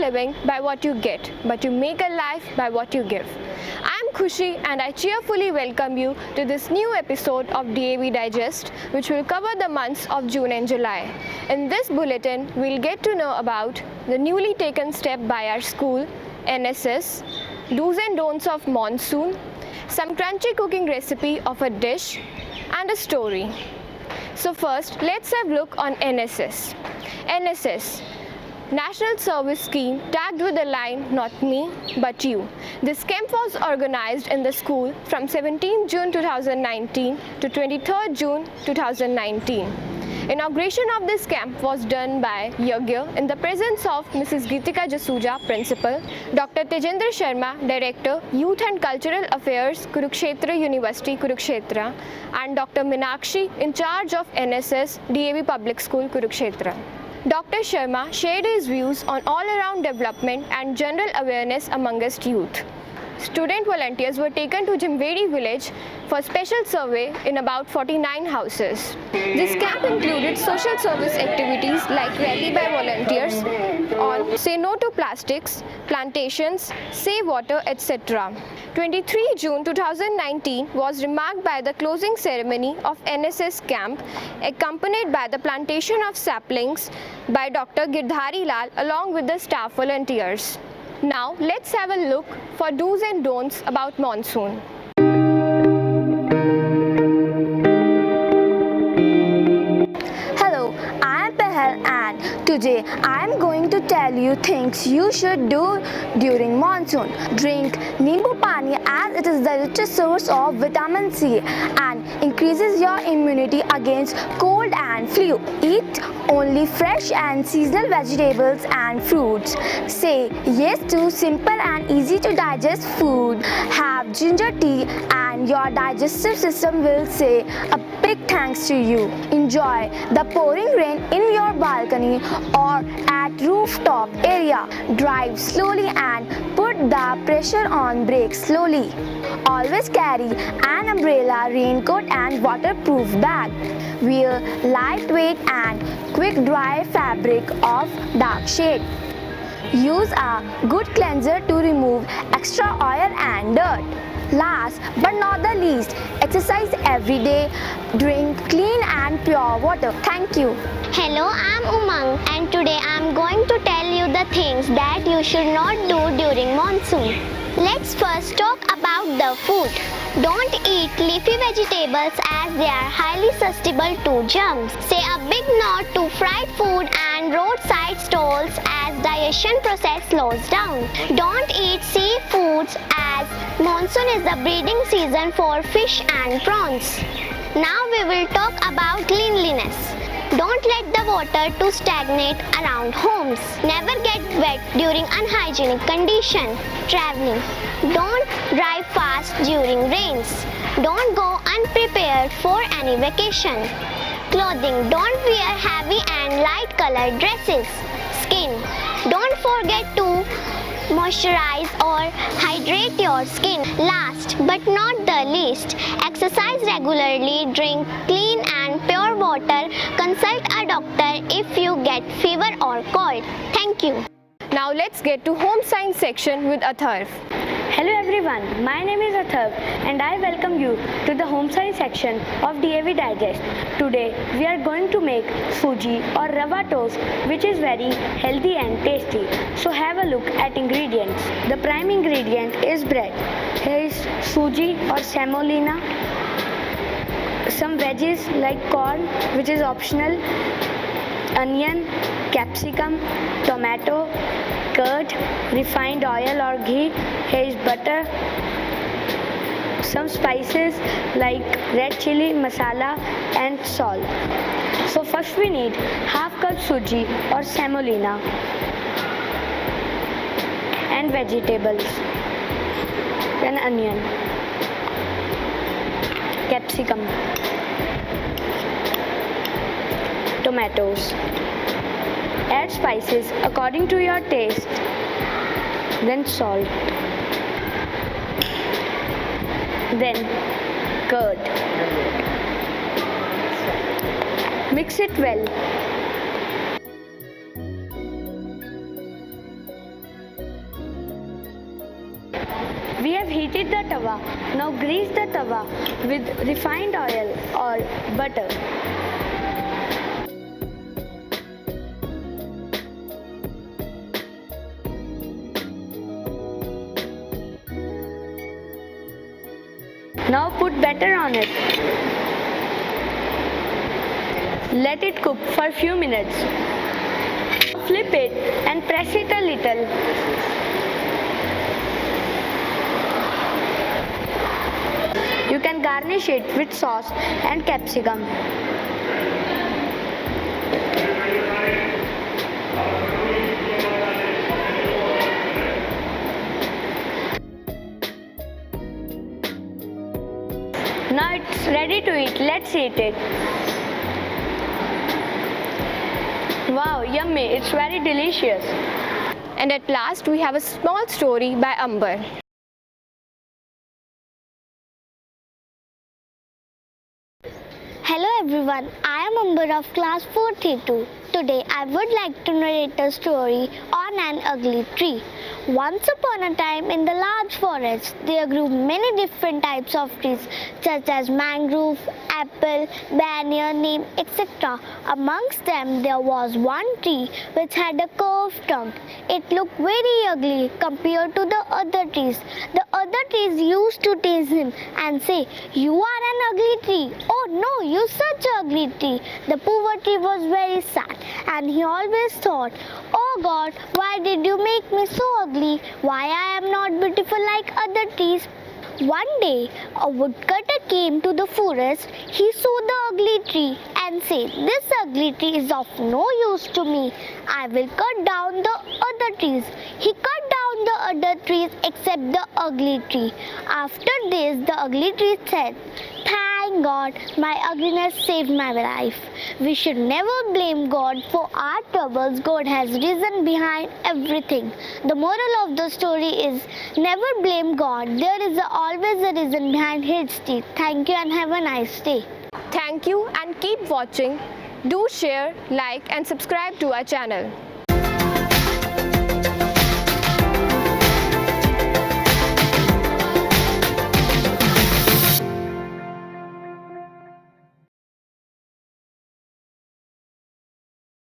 living by what you get, but you make a life by what you give. I am Khushi and I cheerfully welcome you to this new episode of DAV Digest, which will cover the months of June and July. In this bulletin, we'll get to know about the newly taken step by our school, NSS, do's and don'ts of Monsoon, some crunchy cooking recipe of a dish, and a story. So first, let's have a look on NSS. NSS, National Service Scheme, tagged with the line, "Not me, but you." This camp was organized in the school from 17 June 2019 to 23 June 2019. Inauguration of this camp was done by Yagya in the presence of Mrs. Geetika Jasuja, Principal, Dr. Tejendra Sharma, Director, Youth and Cultural Affairs, Kurukshetra University, Kurukshetra, and Dr. Minakshi, in charge of NSS, DAV Public School, Kurukshetra. Dr. Sharma shared his views on all-around development and general awareness amongst youth. Student volunteers were taken to Jimvedi village for special survey in about 49 houses. This camp included social service activities like rally by volunteers on Say No to Plastics, plantations, save water, etc. 23 June 2019 was remarked by the closing ceremony of NSS camp, accompanied by the plantation of saplings by Dr. Girdhari Lal along with the staff volunteers. Now let's have a look for do's and don'ts about monsoon. Hello, I am Pehal and today I am going to tell you things you should do during monsoon. Drink Nimbu Pani as it is the richest source of vitamin C and increases your immunity against cold and flu. Eat only fresh and seasonal vegetables and fruits. Say yes to simple and easy to digest food. Have ginger tea and your digestive system will say a big thanks to you. Enjoy the pouring rain in your balcony or at rooftop area. Drive slowly and put the pressure on brakes slowly. Always carry an umbrella, raincoat and waterproof bag. Wear lightweight and quick dry fabric of dark shade. Use a good cleanser to remove extra oil and dirt. Last but not the least, exercise every day. Drink clean and pure water. Thank you. Hello, I'm Umang and today I'm going to tell you the things that you should not do during monsoon. Let's first talk about the food. Don't eat leafy vegetables as they are highly susceptible to germs. Say a big no to fried food and roadside stalls as digestion process slows down. Don't eat seafoods as monsoon is the breeding season for fish and prawns. Now we will talk about cleanliness. Don't let the water to stagnate around homes. Never get wet during unhygienic condition. Traveling. Don't drive fast during rains. Don't go unprepared for any vacation. Clothing. Don't wear heavy and light colored dresses. Skin. Don't forget to moisturize or hydrate your skin. Last but not the least, exercise regularly, drink clean and pure water, consult a doctor if you get fever or cold. Thank you. Now let's get to home science section with Atharv. Hello everyone, my name is Atharv and I welcome you to the home science section of DAV Digest. Today we are going to make suji or rava toast, which is very healthy and tasty. So have a look at ingredients. The prime ingredient is bread. Here is suji or semolina, some veggies like corn, which is optional, onion, capsicum, tomato, curd, refined oil or ghee. Here is butter, some spices like red chili masala and salt. So first we need half cup suji or semolina and vegetables, then onion, capsicum, tomatoes. Add spices according to your taste, then salt, then curd. Mix it well. tawa. Now grease the tawa with refined oil or butter. Now put batter on it. Let it cook for few minutes. Flip it and press it a little. You can garnish it with sauce and capsicum. Now it's ready to eat. Let's eat it. Wow, yummy. It's very delicious. And at last, we have a small story by Amber. Hello everyone, I am Amber of class 432. Today I would like to narrate a story on an ugly tree. Once upon a time in the large forest, there grew many different types of trees such as mangrove, apple, banyan, neem, etc. Amongst them there was one tree which had a curved trunk. It looked very ugly compared to the other trees. The other trees used to tease him and say, "You are an ugly tree. Oh no, you such an ugly tree." The poor tree was very sad and he always thought, "Oh God, why did you make me so ugly? Why I am not beautiful like other trees?" One day, a woodcutter came to the forest. He saw the ugly tree and said, "This ugly tree is of no use to me. I will cut down the other trees." He cut down the other trees except the ugly tree. After this, the ugly tree said, "Thank God, my ugliness saved my life." We should never blame God for our troubles. God has reason behind everything. The moral of the story is never blame God. There is always a reason behind his deed. Thank you and have a nice day. Thank you and keep watching. Do share, like and subscribe to our channel.